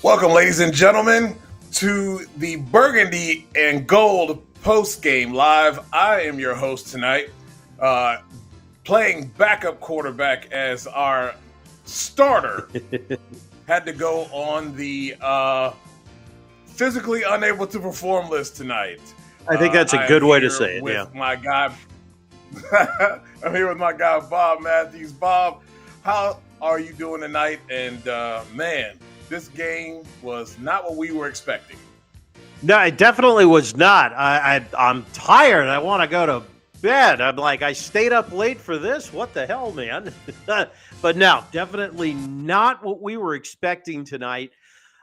Welcome, ladies and gentlemen, to the Burgundy and Gold Postgame Live. I am your host tonight, playing backup quarterback as our starter had to go on the physically unable to perform list tonight. I think that's a good way to say it. With my guy, I'm here with my guy Bob Matthews. Bob, how are you doing tonight? And man, this game was not what we were expecting. No, it definitely was not. I'm tired. I want to go to bed. I'm like, I stayed up late for this. What the hell, man? But no, definitely not what we were expecting tonight.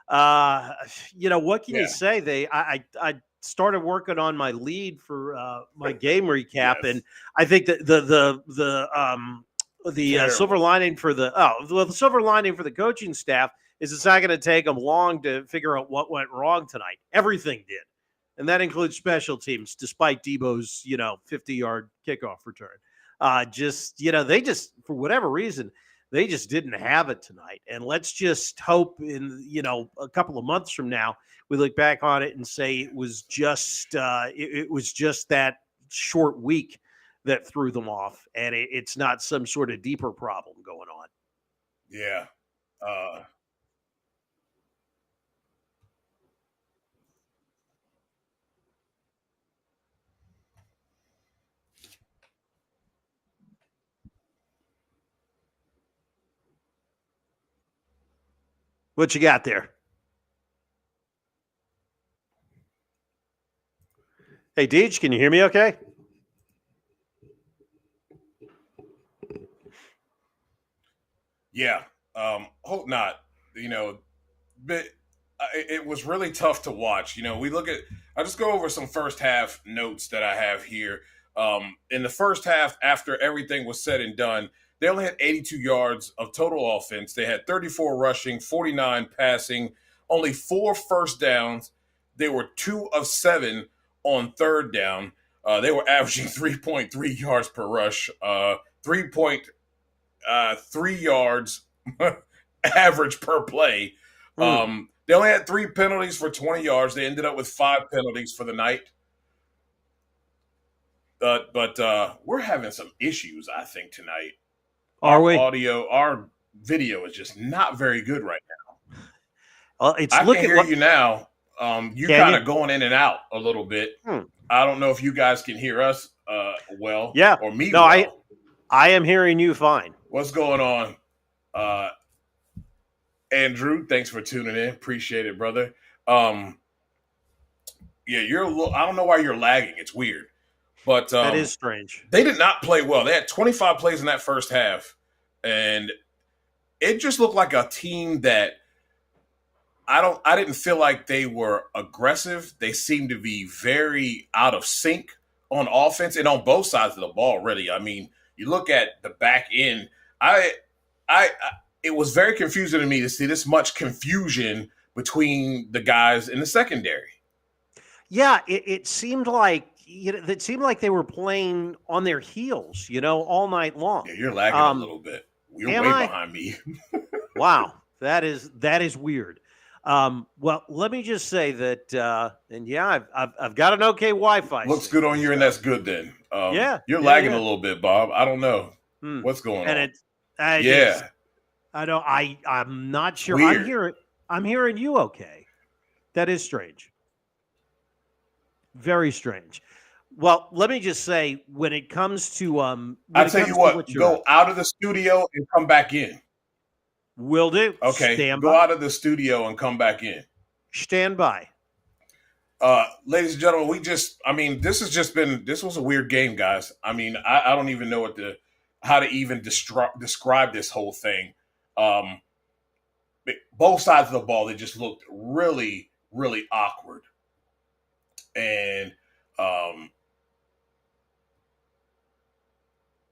What can you say? I started working on my lead for my game recap, and I think that the silver lining for the silver lining for the coaching staff is it's not going to take them long to figure out what went wrong tonight. Everything did. And that includes special teams, despite Debo's, 50-yard kickoff return. They just, for whatever reason, they just didn't have it tonight. And let's just hope in, a couple of months from now, we look back on it and say it was just that short week that threw them off. And it's not some sort of deeper problem going on. Yeah. What you got there? Hey, Deej, can you hear me okay? Yeah. Hope not. But it was really tough to watch. I'll just go over some first half notes that I have here. In the first half, after everything was said and done, they only had 82 yards of total offense. They had 34 rushing, 49 passing, only 4 first downs. They were 2 of 7 on third down. They were averaging 3.3 yards per rush, 3.3 yards average per play. They only had 3 penalties for 20 yards. They ended up with 5 penalties for the night. But we're having some issues, I think, tonight. Our video is just not very good right now. Well, I can hear you now. You're kind of going in and out a little bit. I don't know if you guys can hear us well. Yeah. Or me. No, well. I am hearing you fine. What's going on? Andrew, thanks for tuning in. Appreciate it, brother. Yeah, you're a little. I don't know why you're lagging. It's weird. But that is strange. They did not play well. They had 25 plays in that first half, and it just looked like a team that I didn't feel like they were aggressive. They seemed to be very out of sync on offense and on both sides of the ball, really. I mean, you look at the back end, it was very confusing to me to see this much confusion between the guys in the secondary. Yeah, it seemed like they were playing on their heels, all night long. Yeah, you're lagging a little bit. You're way behind me. Wow, that is weird. Well, let me just say that, and yeah, I've got an okay Wi-Fi. Looks good on you, and that's good then. You're lagging a little bit, Bob. I don't know what's going on. I'm not sure. Weird. I'm hearing you okay. That is strange. Very strange. Well, let me just say, when it comes to I'll tell you what, go out of the studio and come back in. Will do. Okay, go out of the studio and come back in. Stand by. Ladies and gentlemen, this was a weird game, guys. I mean, I don't even know how to even describe this whole thing. Both sides of the ball, they just looked really, really awkward. And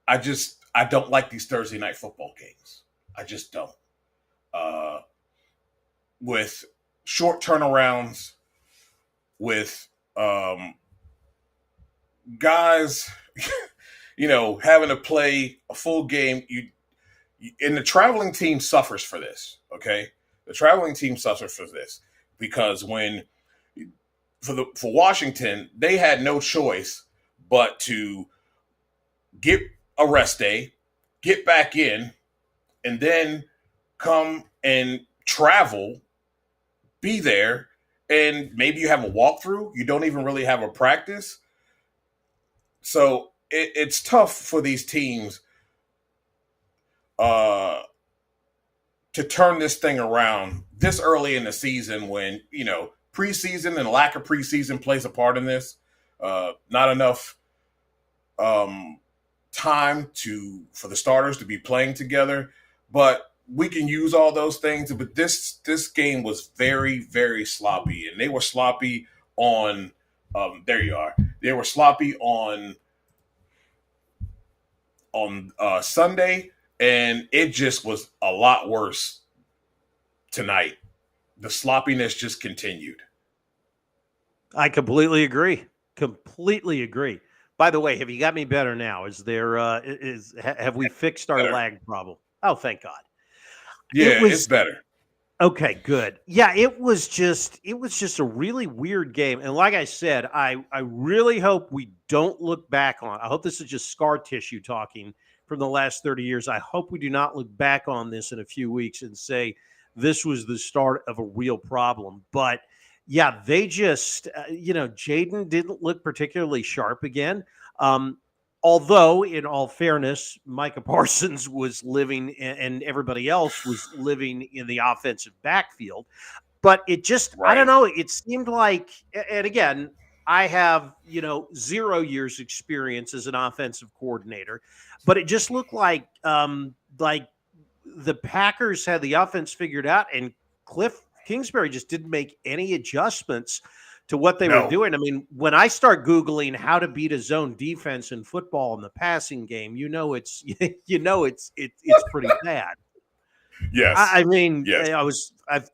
I don't like these Thursday night football games. I just don't. With short turnarounds, with guys, having to play a full game, and the traveling team suffers for this. Okay, The traveling team suffers for this because for Washington, they had no choice but to get a rest day, get back in, and then come and travel, be there, and maybe you have a walkthrough. You don't even really have a practice. So it's tough for these teams to turn this thing around this early in the season when, preseason and lack of preseason plays a part in this. Not enough time for the starters to be playing together. But we can use all those things. But this game was very, very sloppy. And they were sloppy on there you are. They were sloppy on Sunday, and it just was a lot worse tonight. The sloppiness just continued. I completely agree. Completely agree. By the way, have you got me better now? Have we fixed our lag problem? Oh, thank God. Yeah, it's better. Okay, good. Yeah, it was just a really weird game. And like I said, I really hope we don't look back on. I hope this is just scar tissue talking from the last 30 years. I hope we do not look back on this in a few weeks and say this was the start of a real problem. But yeah, they just, Jaden didn't look particularly sharp again. Although, in all fairness, Micah Parsons was living and everybody else was living in the offensive backfield. But it just, I don't know, it seemed like, and again, I have, 0 years experience as an offensive coordinator, but it just looked like the Packers had the offense figured out and Cliff Kingsbury just didn't make any adjustments to what they were doing. I mean, when I start Googling how to beat a zone defense in football in the passing game, it's pretty bad. Yes. I mean, yes.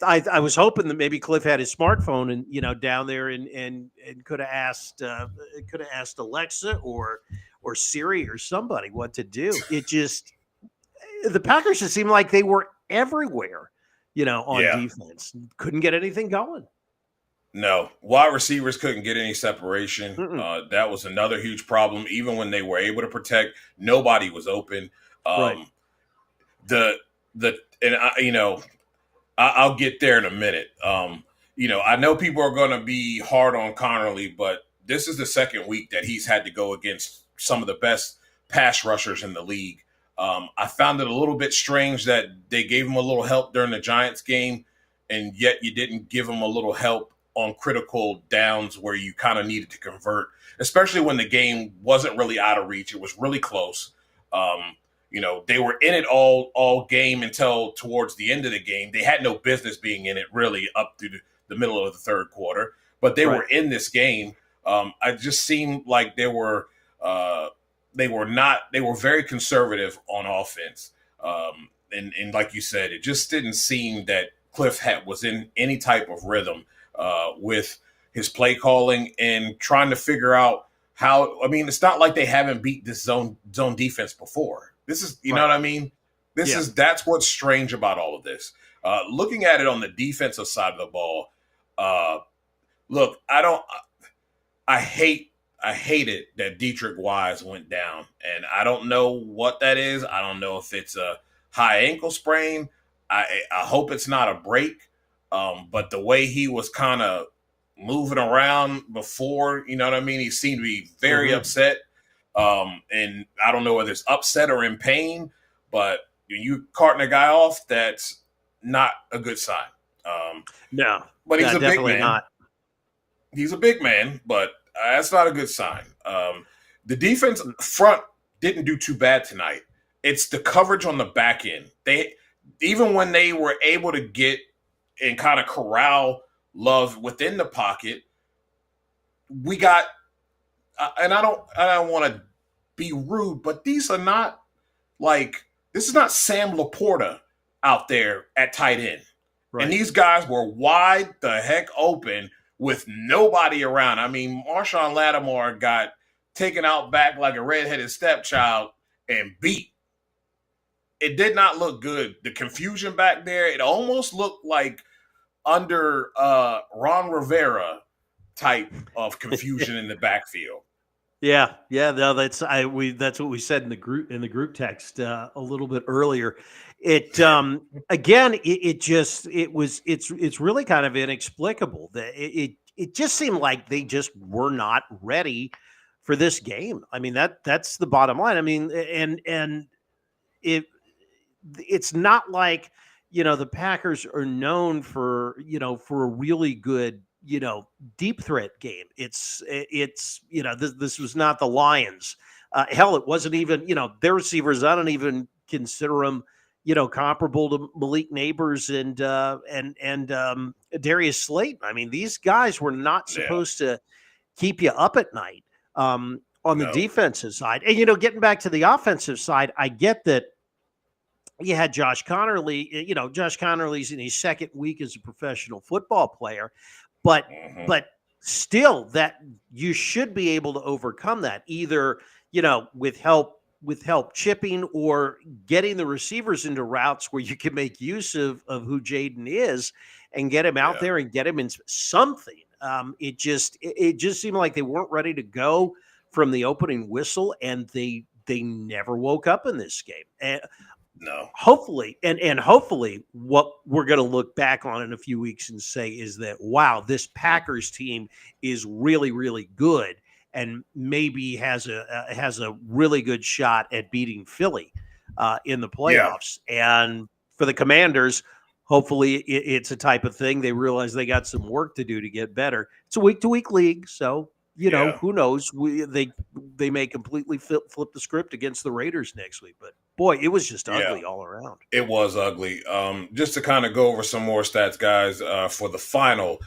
I was hoping that maybe Cliff had his smartphone and, down there and could have asked Alexa or Siri or somebody what to do. It just, the Packers just seemed like they were everywhere, on defense. Couldn't get anything going. No, wide receivers couldn't get any separation. That was another huge problem. Even when they were able to protect, nobody was open. Right. I'll get there in a minute. I know people are going to be hard on Connerly, but this is the second week that he's had to go against some of the best pass rushers in the league. I found it a little bit strange that they gave him a little help during the Giants game, and yet you didn't give him a little help on critical downs where you kind of needed to convert, especially when the game wasn't really out of reach. It was really close. They were in it all game until towards the end of the game. They had no business being in it really up through the middle of the third quarter, but they were in this game. It just seemed like they were very conservative on offense. And like you said, it just didn't seem that Cliff was in any type of rhythm with his play calling and trying to figure out how. I mean, it's not like they haven't beat this zone defense before. This is, know what I mean? That's what's strange about all of this. Looking at it on the defensive side of the ball, look, I hate it that Dietrich Wise went down, and I don't know what that is. I don't know if it's a high ankle sprain. I hope it's not a break. But the way he was kind of moving around before, you know what I mean? He seemed to be very upset. And I don't know whether it's upset or in pain, but when you carting a guy off, that's not a good sign. No, but he's a big man. Not. He's a big man, but that's not a good sign. The defense front didn't do too bad tonight. It's the coverage on the back end. Even when they were able to get and kind of corral Love within the pocket, we got, and I don't want to be rude, but these are not this is not Sam Laporta out there at tight end. Right. And these guys were wide the heck open with nobody around. I mean, Marshawn Lattimore got taken out back like a redheaded stepchild and beat. it did not look good. The confusion back there, it almost looked like under Ron Rivera type of confusion in the backfield. Yeah, yeah, no, that's what we said in the group text a little bit earlier. It again, it's really kind of inexplicable that it just seemed like they just were not ready for this game. I mean that's the bottom line. I mean, and it it's not like the Packers are known for for a really good deep threat game. It's this was not the Lions. Hell, it wasn't even their receivers. I don't even consider them comparable to Malik Neighbors and Darius Slayton. I mean, these guys were not Yeah, supposed to keep you up at night on the no, defensive side. And getting back to the offensive side, I get that you had Josh Connerly. Josh Connerly's in his second week as a professional football player, but mm-hmm. but still, that you should be able to overcome that either with help chipping or getting the receivers into routes where you can make use of who Jaden is and get him out Yeah, there and get him in something. It just seemed like they weren't ready to go from the opening whistle, and they never woke up in this game. And no, hopefully what we're going to look back on in a few weeks and say is that, wow, this Packers team is really, really good and maybe has a really good shot at beating Philly in the yeah, playoffs. And for the Commanders, hopefully it's a type of thing they realize they got some work to do to get better. It's a week-to-week league, so yeah. who knows? They may completely flip the script against the Raiders next week, but boy, it was just Yeah, ugly all around. it was ugly. Just to kind of go over some more stats, guys, for the final,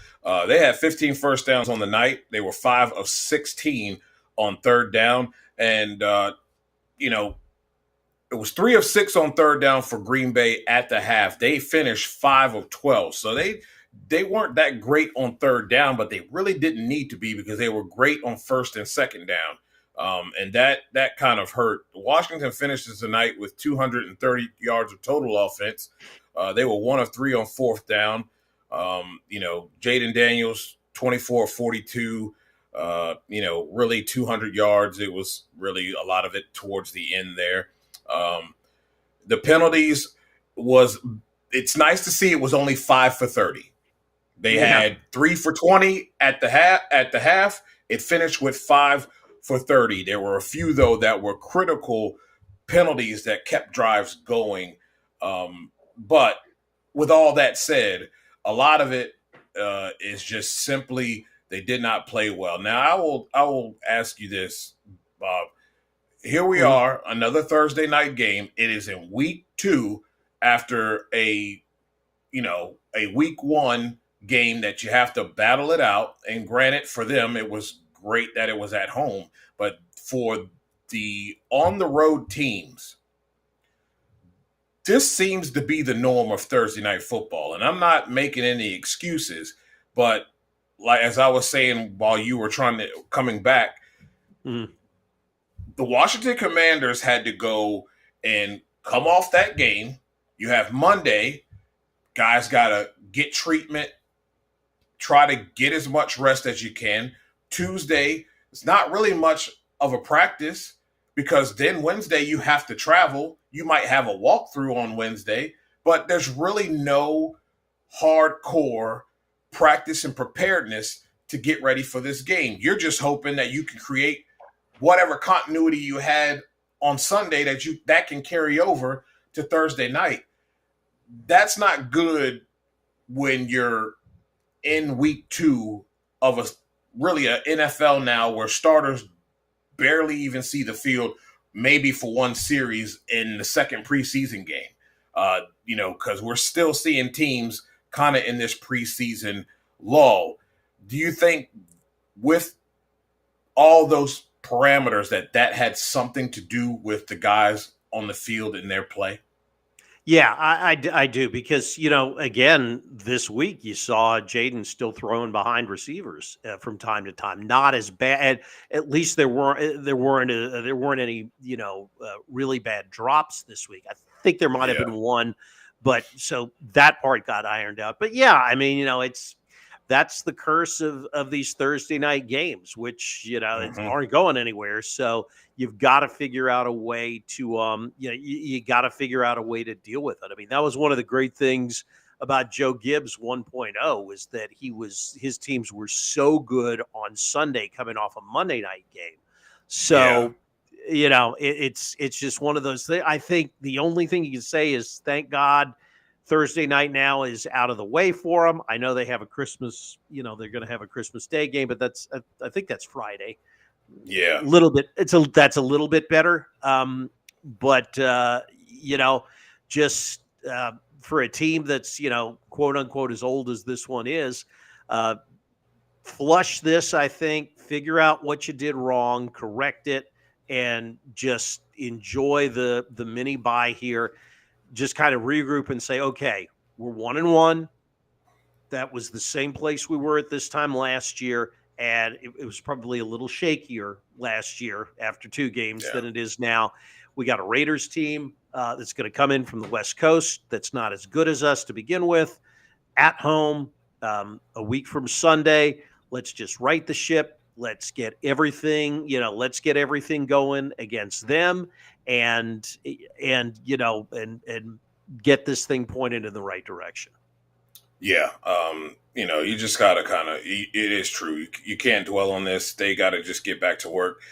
they had 15 first downs on the night. They were 5 of 16 on third down. And, it was 3 of 6 on third down for Green Bay at the half. They finished 5 of 12. So they weren't that great on third down, but they really didn't need to be because they were great on first and second down. And that kind of hurt. Washington finishes the night with 230 yards of total offense. They were 1 of 3 on fourth down. Jaden Daniels, 24 of 42, really 200 yards. It was really a lot of it towards the end there. The penalties it's nice to see it was only 5 for 30. They had 3 for 20 at the half. It finished with 5 for 30. There were a few, though, that were critical penalties that kept drives going. But with all that said, a lot of it is just simply they did not play well. Now, I will ask you this, Bob. Here we are, another Thursday night game. It is in week 2 after a week 1 game that you have to battle it out. And granted, for them, it was great that it was at home. But for the on-the-road teams, this seems to be the norm of Thursday night football. And I'm not making any excuses, but like as I was saying while you were coming back, the Washington Commanders had to go and come off that game. You have Monday. Guys got to get treatment, try to get as much rest as you can. Tuesday, it's not really much of a practice because then Wednesday you have to travel. You might have a walkthrough on Wednesday, but there's really no hardcore practice and preparedness to get ready for this game. You're just hoping that you can create whatever continuity you had on Sunday that can carry over to Thursday night. That's not good when you're in week 2 of an NFL now where starters barely even see the field, maybe for one series in the second preseason game. Because we're still seeing teams kind of in this preseason lull. Do you think with all those parameters that had something to do with the guys on the field in their play? Yeah, I do because again this week you saw Jaden still throwing behind receivers from time to time. Not as bad. At least there weren't any really bad drops this week. I think there might have Yeah. been one, but so that part got ironed out. But yeah, I mean, that's the curse of these Thursday night games, which aren't going anywhere. So you've got to figure out a way to you got to figure out a way to deal with it. I mean, that was one of the great things about Joe Gibbs 1.0 was that his teams were so good on Sunday coming off a Monday night game. So it's just one of those things. I think the only thing you can say is thank God Thursday night now is out of the way for them. I know they have a Christmas, they're going to have a Christmas Day game, but I think that's Friday. Yeah. A little bit. That's a little bit better. But just for a team that's, quote unquote, as old as this one is, flush this, I think, figure out what you did wrong, correct it, and just enjoy the mini bye here. Just kind of regroup and say, okay, we're 1-1. That was the same place we were at this time last year. And it was probably a little shakier last year after 2 games than it is now. We got a Raiders team that's going to come in from the West Coast that's not as good as us to begin with. At home, a week from Sunday, let's just right the ship. Let's get everything, going against them and get this thing pointed in the right direction. Yeah. You just got to it is true. You can't dwell on this. They got to just get back to work.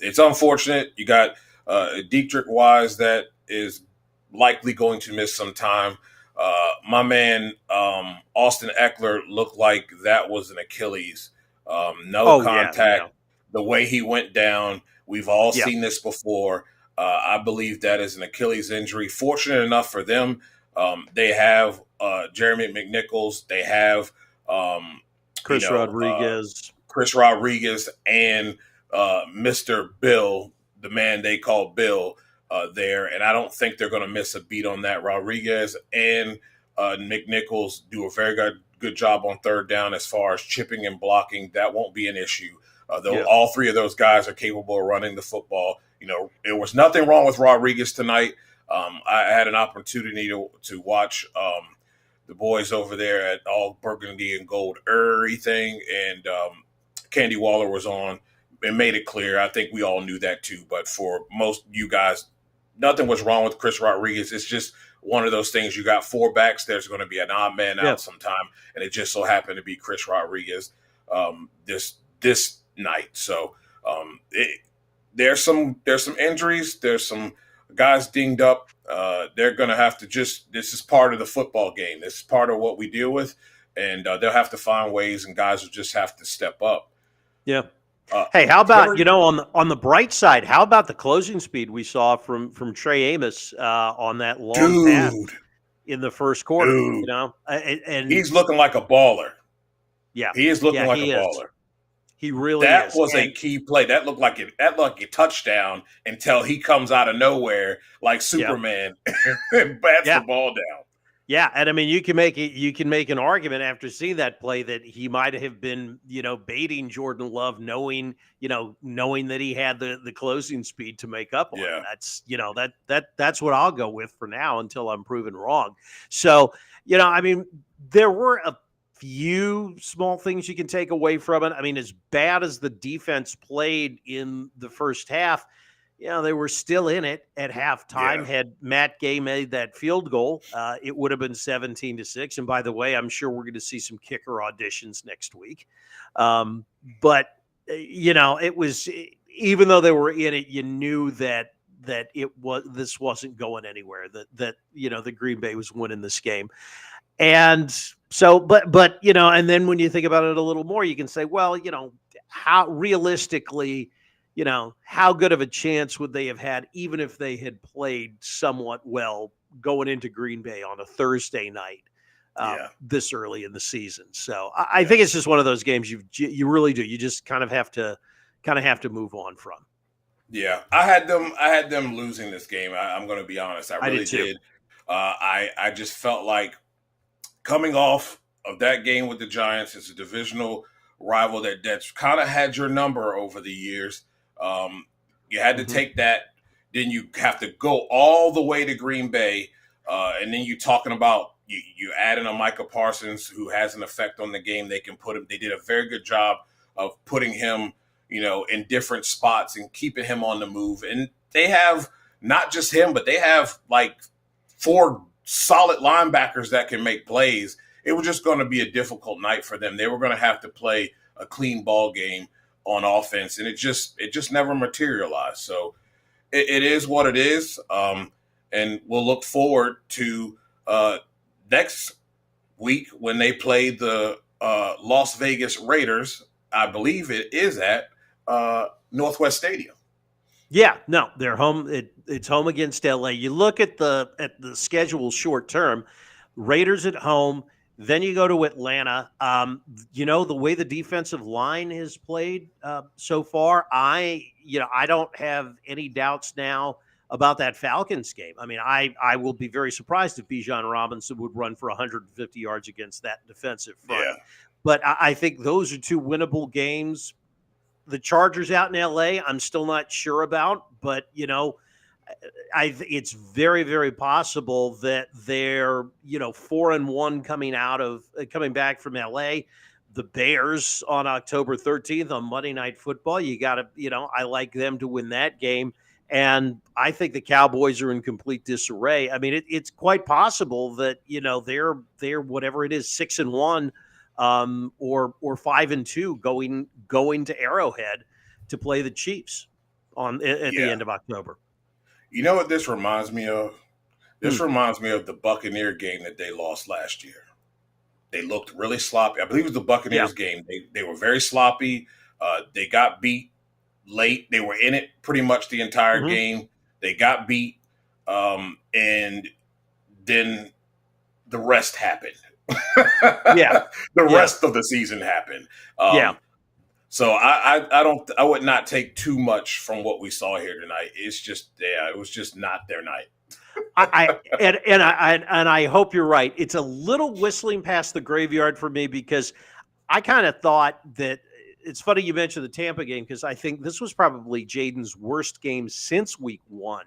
It's unfortunate. You got Dietrich Wise that is likely going to miss some time. My man, Austin Eckler looked like that was an Achilles. Contact. Yeah. The way he went down, we've all seen this before. I believe that is an Achilles injury. Fortunate enough for them, they have Jeremy McNichols. They have Chris Rodriguez, and Mr. Bill, the man they call Bill, there. And I don't think they're going to miss a beat on that. Rodriguez and McNichols do a very good job on third down as far as chipping and blocking. That won't be an issue. All 3 of those guys are capable of running the football. There was nothing wrong with Rodriguez tonight. I had an opportunity to watch the boys over there at all Burgundy and Gold everything, and Candy Waller was on and made it clear. I think we all knew that too, but for most of you guys, nothing was wrong with Chris Rodriguez. It's just one of those things. You got 4 backs. There's going to be an odd man out sometime, and it just so happened to be Chris Rodriguez this night. So there's some injuries. There's some guys dinged up. They're going to have to this is part of the football game. This is part of what we deal with, and they'll have to find ways, and guys will just have to step up. Yeah. Hey, how about, on the bright side, how about the closing speed we saw from Trey Amos on that long pass in the first quarter? And he's looking like a baller. Yeah. He is looking like a baller. He really that is. Was a key play. That looked like a touchdown until he comes out of nowhere like Superman and bats the ball down. Yeah, and I mean you can make an argument after seeing that play that he might have been, baiting Jordan Love, knowing that he had the closing speed to make up on it. That's what I'll go with for now until I'm proven wrong. So, I mean, there were a few small things you can take away from it. I mean, as bad as the defense played in the first half, they were still in it at halftime. Yeah. Had Matt Gay made that field goal, it would have been 17-6. And by the way, I'm sure we're going to see some kicker auditions next week. But it was, even though they were in it, you knew that this wasn't going anywhere. That the Green Bay was winning this game. And so, but and then when you think about it a little more, you can say, well, how realistically, how good of a chance would they have had, even if they had played somewhat well going into Green Bay on a Thursday night this early in the season? So I think it's just one of those games you really do. You just kind of have to move on from. Yeah, I had them losing this game. I'm going to be honest. I really did. I just felt like coming off of that game with the Giants, it's a divisional rival that's kind of had your number over the years. You had to take that Then you have to go all the way to Green Bay, and then you're talking about you add in a Micah Parsons who has an effect on the game. They can put him. They did a very good job of putting him, in different spots and keeping him on the move. And they have not just him, but they have like 4 solid linebackers that can make plays. It was just going to be a difficult night for them. They were going to have to play a clean ball game on offense, and it just never materialized. So it is what it is, and we'll look forward to next week when they play the Las Vegas Raiders. I believe it is at Northwest Stadium. Yeah, no, they're home. It's home against LA. You look at the schedule short term, Raiders at home. Then you go to Atlanta. The way the defensive line has played so far, I don't have any doubts now about that Falcons game. I mean, I will be very surprised if Bijan Robinson would run for 150 yards against that defensive front. Yeah. But I think those are 2 winnable games. The Chargers out in LA, I'm still not sure about, but it's very, very possible that they're 4-1 coming back from LA. The Bears on October 13th on Monday Night Football. You got to, I like them to win that game, and I think the Cowboys are in complete disarray. I mean, it's quite possible that they're whatever it is 6-1. Or 5-2 going to Arrowhead to play the Chiefs at the end of October. You know what this reminds me of? This reminds me of the Buccaneer game that they lost last year. They looked really sloppy. I believe it was the Buccaneers game. They were very sloppy. They got beat late. They were in it pretty much the entire game. They got beat, and then the rest happened. The rest of the season happened. So I would not take too much from what we saw here tonight. It's just it was just not their night. I hope you're right. It's a little whistling past the graveyard for me because I kind of thought that it's funny you mentioned the Tampa game because I think this was probably Jaden's worst game since week 1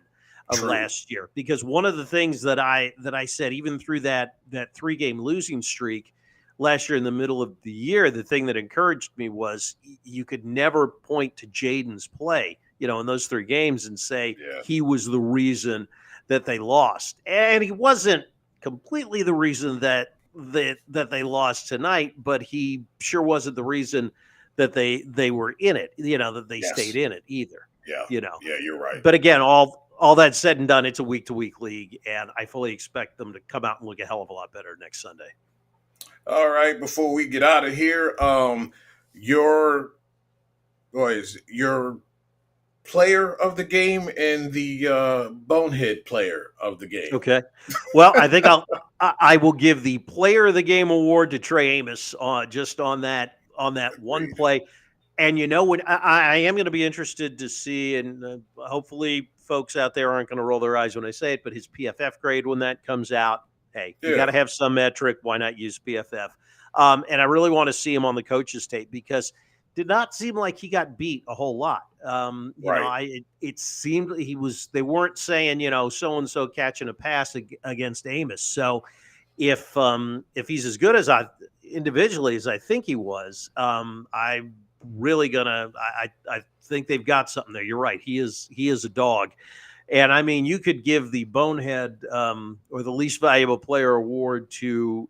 of last year, because one of the things that I said, even through that 3-game losing streak last year in the middle of the year, the thing that encouraged me was you could never point to Jaden's play, in those 3 games and say he was the reason that they lost. And he wasn't completely the reason that they lost tonight, but he sure wasn't the reason that they were in it, that they stayed in it either. Yeah. Yeah, you're right. But again, all that said and done, it's a week-to-week league, and I fully expect them to come out and look a hell of a lot better next Sunday. All right, before we get out of here, your player of the game and the bonehead player of the game. Okay. Well, I think I will give the player of the game award to Trey Amos just on that one play. And what I am going to be interested to see, and hopefully folks out there aren't going to roll their eyes when I say it, but his PFF grade when that comes out, hey, you got to have some metric. Why not use PFF? And I really want to see him on the coach's tape because it did not seem like he got beat a whole lot. It seemed they weren't saying, so-and-so catching a pass against Amos. So if he's as good as individually as I think he was, I'm really I think they've got something there. You're right. He is a dog. And I mean, you could give the bonehead or the least valuable player award to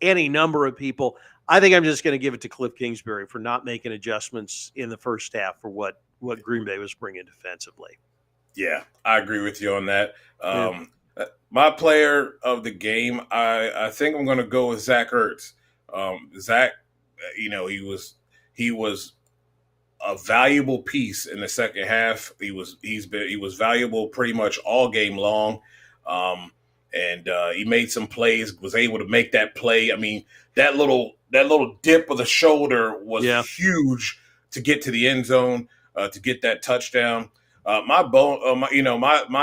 any number of people. I think I'm just going to give it to Cliff Kingsbury for not making adjustments in the first half for what Green Bay was bringing defensively. Yeah, I agree with you on that. My player of the game, I think I'm going to go with Zach Ertz. Zach, he was a valuable piece in the second half. He was valuable pretty much all game long. And he made some plays, was able to make that play. I mean, that little dip of the shoulder was huge to get to the end zone, to get that touchdown. My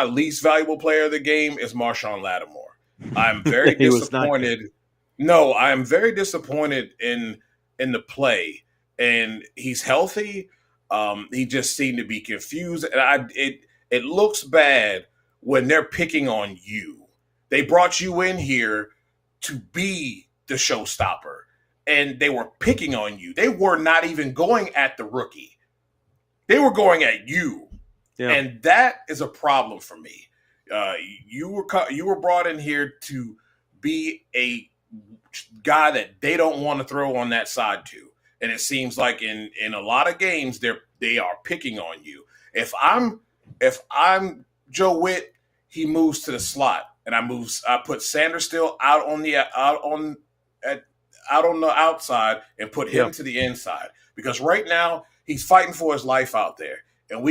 least valuable player of the game is Marshawn Lattimore. I'm very disappointed. No, I am very disappointed in the play. And he's healthy. He just seemed to be confused. And it it looks bad when they're picking on you. They brought you in here to be the showstopper, and they were picking on you. They were not even going at the rookie. They were going at you. Yeah. And that is a problem for me. You were brought in here to be a guy that they don't want to throw on that side to. And it seems like in a lot of games they are picking on you. If I'm Joe Witt, he moves to the slot, and I put Sanders still out on the outside and put him to the inside, because right now he's fighting for his life out there, and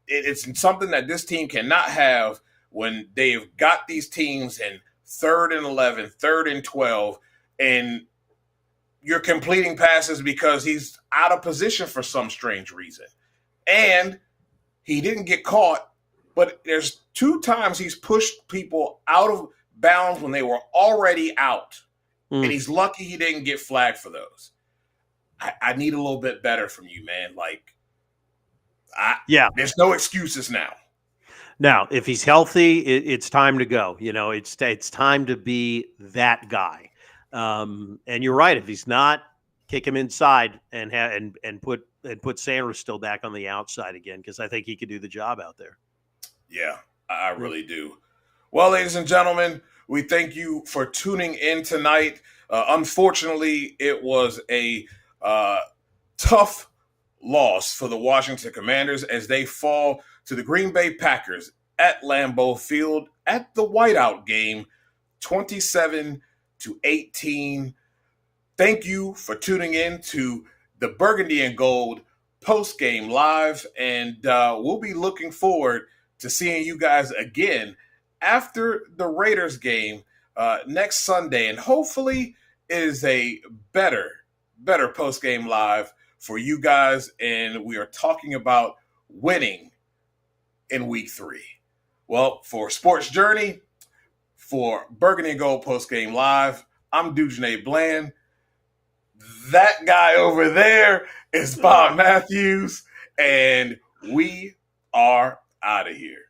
it's something that this team cannot have when they've got these teams in 3rd and 11, 3rd and 12, and you're completing passes because he's out of position for some strange reason. And he didn't get caught, but there's 2 times he's pushed people out of bounds when they were already out. And he's lucky he didn't get flagged for those. I need a little bit better from you, man. There's no excuses now. Now, if he's healthy, it's time to go. It's time to be that guy. And you're right. If he's not, kick him inside and put Sanders still back on the outside again, because I think he could do the job out there. Yeah, I really do. Well, ladies and gentlemen, we thank you for tuning in tonight. Unfortunately, it was a tough loss for the Washington Commanders as they fall to the Green Bay Packers at Lambeau Field at the whiteout game, 27-18. Thank you for tuning in to the Burgundy and Gold Postgame Live, and we'll be looking forward to seeing you guys again after the Raiders game next Sunday, and hopefully it is a better postgame live for you guys, and we are talking about winning in week 3. Well, for Sports Journey, for Burgundy and Gold Postgame Live, I'm Dujane Bland. That guy over there is Bob Matthews, and we are out of here.